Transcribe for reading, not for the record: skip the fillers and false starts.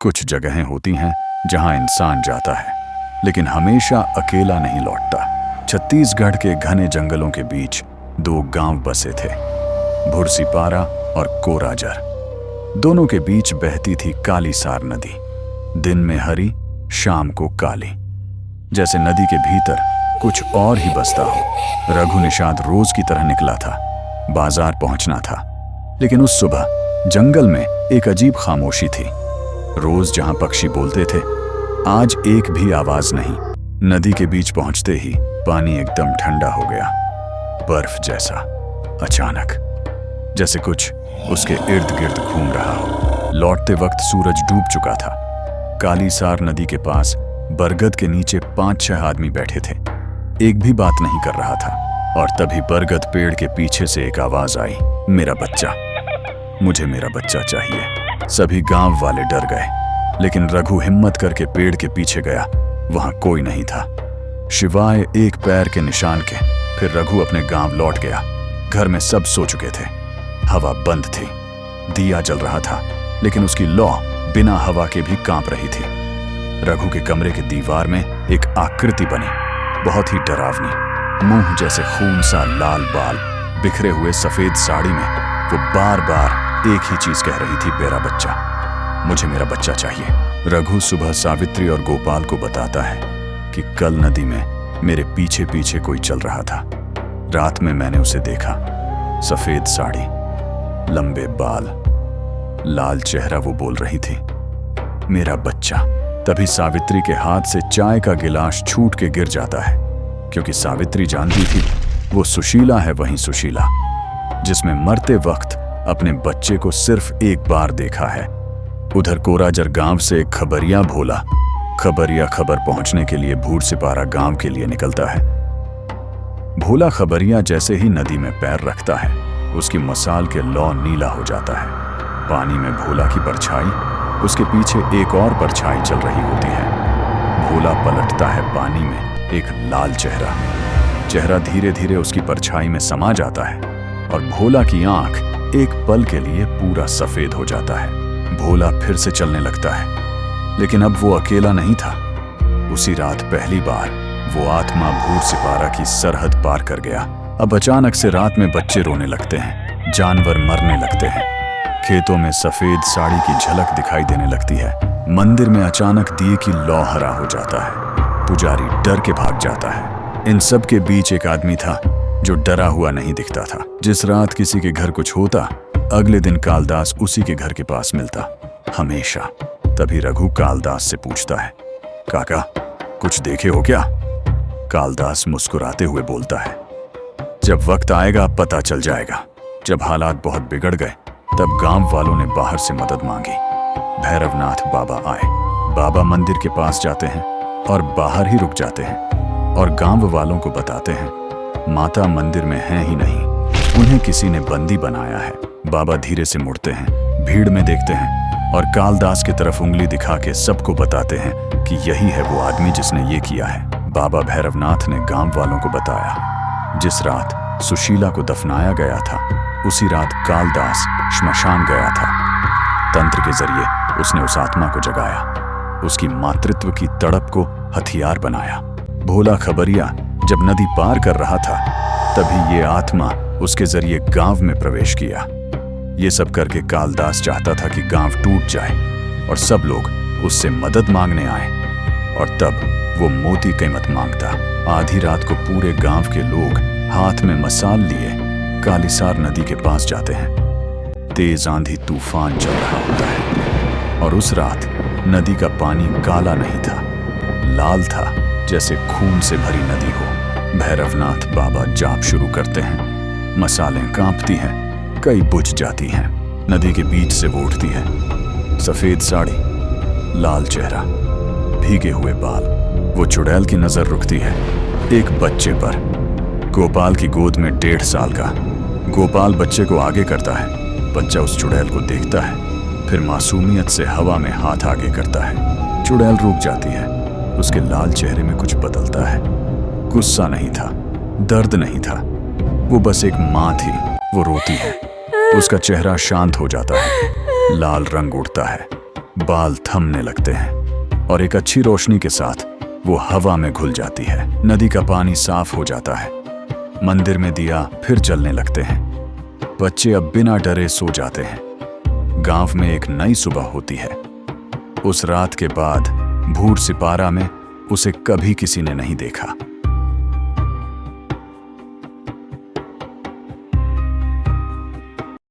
कुछ जगहें होती हैं जहां इंसान जाता है लेकिन हमेशा अकेला नहीं लौटता। छत्तीसगढ़ के घने जंगलों के बीच दो गांव बसे थे, भुरसीपारा और कोराजर। दोनों के बीच बहती थी कालीसार नदी, दिन में हरी, शाम को काली। जैसे नदी के भीतर कुछ और ही बसता हो। रघु निषाद रोज की तरह निकला था, बाजार पहुंचना था, लेकिन उस सुबह जंगल में एक अजीब खामोशी थी। रोज जहां पक्षी बोलते थे, आज एक भी आवाज नहीं। नदी के बीच पहुंचते ही पानी एकदम ठंडा हो गया, बर्फ जैसा। अचानक जैसे कुछ उसके इर्द गिर्द घूम रहा हो। लौटते वक्त सूरज डूब चुका था। कालीसार नदी के पास बरगद के नीचे 5-6 आदमी बैठे थे। एक भी बात नहीं कर रहा था। और तभी बरगद पेड़ के पीछे से एक आवाज आई, मेरा बच्चा, मुझे मेरा बच्चा चाहिए। सभी गांव वाले डर गए, लेकिन रघु हिम्मत करके पेड़ के पीछे गया। वहां कोई नहीं था, शिवाय एक पैर के निशान के। फिर रघु अपने गांव लौट गया। घर में सब सो चुके थे, हवा बंद थी। दिया जल रहा था, लेकिन उसकी लौ बिना हवा के भी कांप रही थी। रघु के कमरे के दीवार में एक आकृति बनी, बहुत ही डरावनी। मुंह जैसे खून सा लाल बाल, बिखरे हुए सफेद साड़ी में वो बार बार एक ही चीज कह रही थी, मेरा बच्चा, मुझे मेरा बच्चा चाहिए। रघु सुबह सावित्री और गोपाल को बताता है कि कल नदी में मेरे पीछे पीछे कोई चल रहा था। रात में मैंने उसे देखा, सफेद साड़ी, लंबे बाल, लाल चेहरा। वो बोल रही थी, मेरा बच्चा। तभी सावित्री के हाथ से चाय का गिलास छूट के गिर जाता है, क्योंकि सावित्री जानती थी वो सुशीला है, वही सुशीला जिसमें मरते वक्त अपने बच्चे को सिर्फ एक बार देखा है। उधर कोराजर गांव से एक खबरिया भोला, खबरिया खबर पहुंचने के लिए भुरसीपारा गांव के लिए निकलता है। भोला खबरिया जैसे ही नदी में पैर रखता है, उसकी मसाल के लौ नीला हो जाता है। पानी में भोला की परछाई, उसके पीछे एक और परछाई चल रही होती है। भोला पलटता है पानी में, एक लाल चेहरा धीरे धीरे उसकी परछाई में समा जाता है और भोला की आंख एक पल के लिए पूरा सफेद हो जाता है। भोला फिर से चलने लगता है, लेकिन अब वो अकेला नहीं था। उसी रात पहली बार वो आत्मा भुरसीपारा की सरहद पार कर गया। अब अचानक से रात में बच्चे रोने लगते हैं, जानवर मरने लगते हैं, खेतों में सफेद साड़ी की झलक दिखाई देने लगती है। मंदिर में अचानक दिए की लौ हरा हो जाता है। पुजारी डर के भाग जाता है। इन सब के बीच एक आदमी था जो डरा हुआ नहीं दिखता था। जिस रात किसी के घर कुछ होता, अगले दिन कालदास उसी के घर के पास मिलता, हमेशा। तभी रघु कालदास से पूछता है, काका, कुछ देखे हो क्या? कालदास मुस्कुराते हुए बोलता है, जब वक्त आएगा पता चल जाएगा। जब हालात बहुत बिगड़ गए, तब गांव वालों ने बाहर से मदद मांगी। भैरवनाथ बाबा आए। बाबा मंदिर के पास जाते हैं और बाहर ही रुक जाते हैं और गांव वालों को बताते हैं, माता मंदिर में है ही नहीं, उन्हें किसी ने बंदी बनाया है। बाबा धीरे से मुड़ते हैं, भीड़ में देखते हैं और कालदास की तरफ उंगली दिखा के सबको बताते हैं कि यही है वो आदमी जिसने ये किया है। बाबा भैरवनाथ ने गांव वालों को बताया, जिस रात सुशीला को दफनाया गया था, उसी रात कालदास श्मशान गया था। तंत्र के जरिए उसने उस आत्मा को जगाया, उसकी मातृत्व की तड़प को हथियार बनाया। भोला खबरिया जब नदी पार कर रहा था, तभी ये आत्मा उसके जरिए गांव में प्रवेश किया। ये सब करके कालदास चाहता था कि गांव टूट जाए और सब लोग उससे मदद मांगने आए, और तब वो मोती कीमत मांगता। आधी रात को पूरे गांव के लोग हाथ में मसाल लिए कालीसार नदी के पास जाते हैं। तेज आंधी तूफान चल रहा होता है और उस रात नदी का पानी काला नहीं था, लाल था, जैसे खून से भरी नदी हो। भैरवनाथ बाबा जाप शुरू करते हैं। मसालें कांपती हैं, कई बुझ जाती हैं। नदी के बीच से वो उठती है, सफेद साड़ी, लाल चेहरा, भीगे हुए बाल। वो चुड़ैल की नजर रुकती है एक बच्चे पर, गोपाल की गोद में 1.5 साल का। गोपाल बच्चे को आगे करता है। बच्चा उस चुड़ैल को देखता है, फिर मासूमियत से हवा में हाथ आगे करता है। चुड़ैल रुक जाती है। उसके लाल चेहरे में कुछ बदलता है। गुस्सा नहीं था, दर्द नहीं था, वो बस एक माँ थी। वो रोती है, उसका चेहरा शांत हो जाता है, लाल रंग उड़ता है, बाल थमने लगते हैं और एक अच्छी रोशनी के साथ वो हवा में घुल जाती है। नदी का पानी साफ हो जाता है। मंदिर में दिया फिर जलने लगते हैं। बच्चे अब बिना डरे सो जाते हैं। गांव में एक नई सुबह होती है। उस रात के बाद भूर सिपारा में उसे कभी किसी ने नहीं देखा।